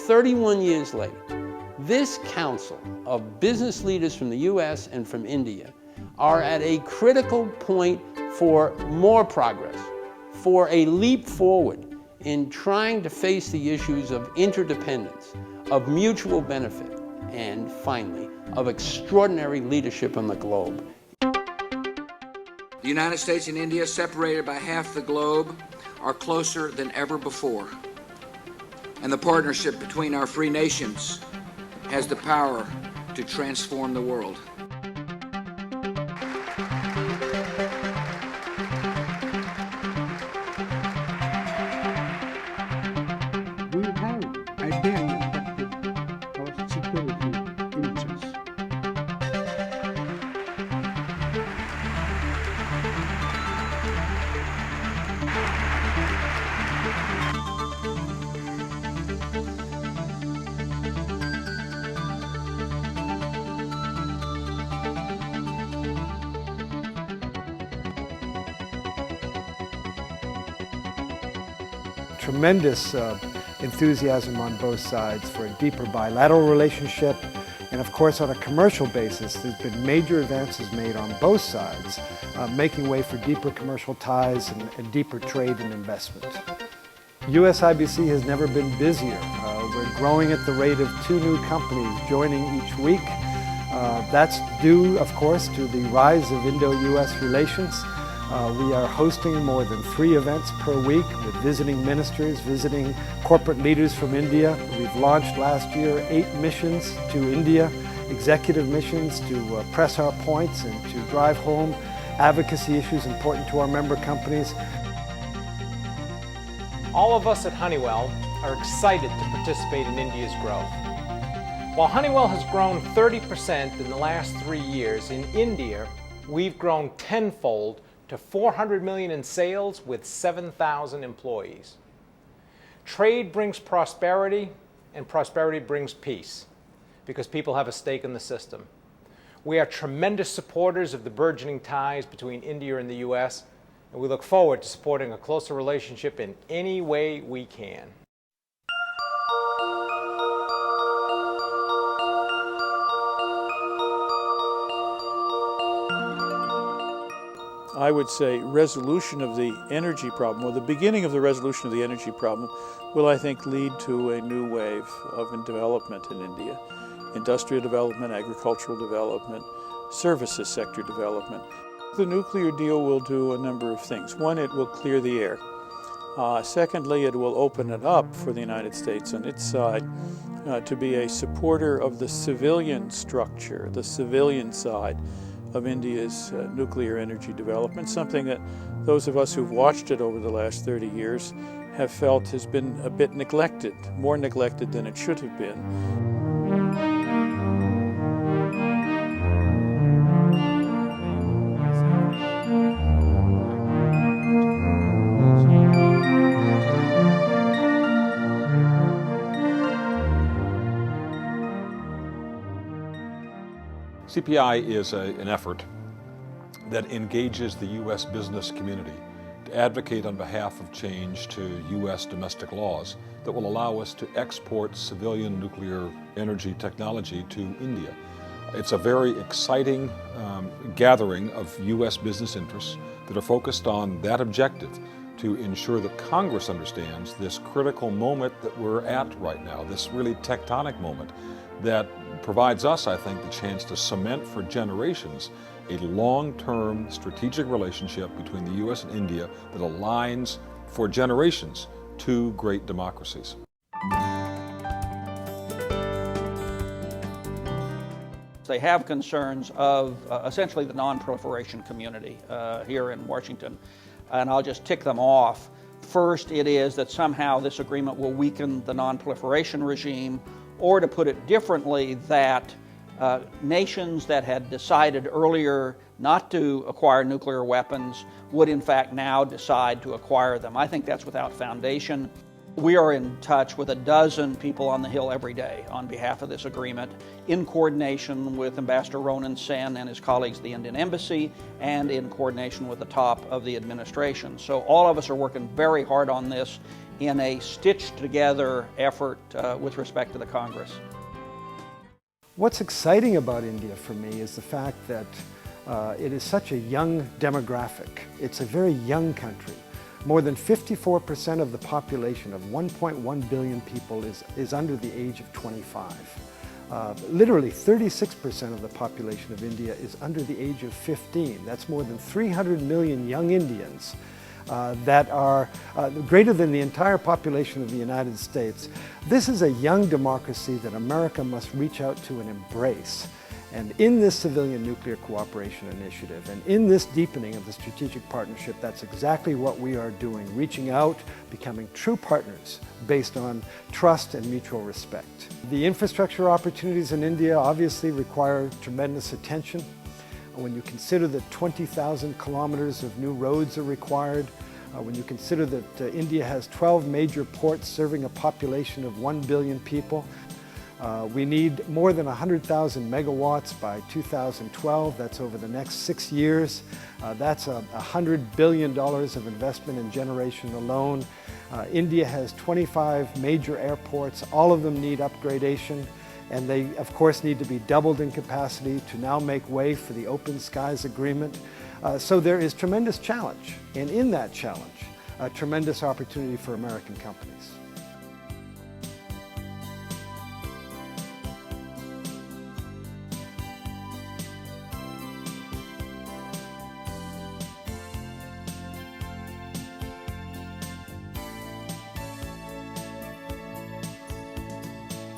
31 years later, this council of business leaders from the US and from India are at a critical point for more progress, for a leap forward in trying to face the issues of interdependence, of mutual benefit, and finally, of extraordinary leadership on the globe. The United States and India, separated by half the globe, are closer than ever before. And the partnership between our free nations has the power to transform the world. We have again affected our security interests. Tremendous enthusiasm on both sides for a deeper bilateral relationship, and of course on a commercial basis there's been major advances made on both sides, making way for deeper commercial ties and deeper trade and investment. USIBC has never been busier. We're growing at the rate of 2 new companies joining each week. That's due, of course, to the rise of Indo-US relations. We are hosting more than 3 events per week with visiting ministers, visiting corporate leaders from India. We've launched last year 8 missions to India, executive missions to press our points and to drive home advocacy issues important to our member companies. All of us at Honeywell are excited to participate in India's growth. While Honeywell has grown 30% in the last 3 years, in India we've grown tenfold to $400 million in sales with 7,000 employees. Trade brings prosperity, and prosperity brings peace, because people have a stake in the system. We are tremendous supporters of the burgeoning ties between India and the US, and we look forward to supporting a closer relationship in any way we can. I would say resolution of the energy problem, or the beginning of the resolution of the energy problem, will, I think, lead to a new wave of development in India. Industrial development, agricultural development, services sector development. The nuclear deal will do a number of things. One, it will clear the air. Secondly, it will open it up for the United States on its side to be a supporter of the civilian structure, the civilian side of India's nuclear energy development, something that those of us who've watched it over the last 30 years have felt has been a bit neglected, more neglected than it should have been. CPI is an effort that engages the U.S. business community to advocate on behalf of change to U.S. domestic laws that will allow us to export civilian nuclear energy technology to India. It's a very exciting gathering of U.S. business interests that are focused on that objective, to ensure that Congress understands this critical moment that we're at right now, this really tectonic moment that provides us, I think, the chance to cement for generations a long-term strategic relationship between the U.S. and India that aligns for generations two great democracies. They have concerns of essentially the non-proliferation community here in Washington, and I'll just tick them off. First, it is that somehow this agreement will weaken the non-proliferation regime, or to put it differently, that nations that had decided earlier not to acquire nuclear weapons would in fact now decide to acquire them. I think that's without foundation. We are in touch with a dozen people on the Hill every day on behalf of this agreement, in coordination with Ambassador Ronan Sen and his colleagues at the Indian Embassy, and in coordination with the top of the administration. So all of us are working very hard on this, in a stitched together effort with respect to the Congress. What's exciting about India for me is the fact that it is such a young demographic. It's a very young country. More than 54% of the population of 1.1 billion people is under the age of 25. Literally 36% of the population of India is under the age of 15. That's more than 300 million young Indians that are greater than the entire population of the United States. This is a young democracy that America must reach out to and embrace. And in this Civilian Nuclear Cooperation Initiative and in this deepening of the strategic partnership, that's exactly what we are doing, reaching out, becoming true partners based on trust and mutual respect. The infrastructure opportunities in India obviously require tremendous attention. When you consider that 20,000 kilometers of new roads are required, when you consider that India has 12 major ports serving a population of 1 billion people, we need more than 100,000 megawatts by 2012. That's over the next 6 years. That's $100 billion of investment in generation alone. India has 25 major airports. All of them need upgradation. And they, of course, need to be doubled in capacity to now make way for the Open Skies Agreement. So there is tremendous challenge. And in that challenge, a tremendous opportunity for American companies.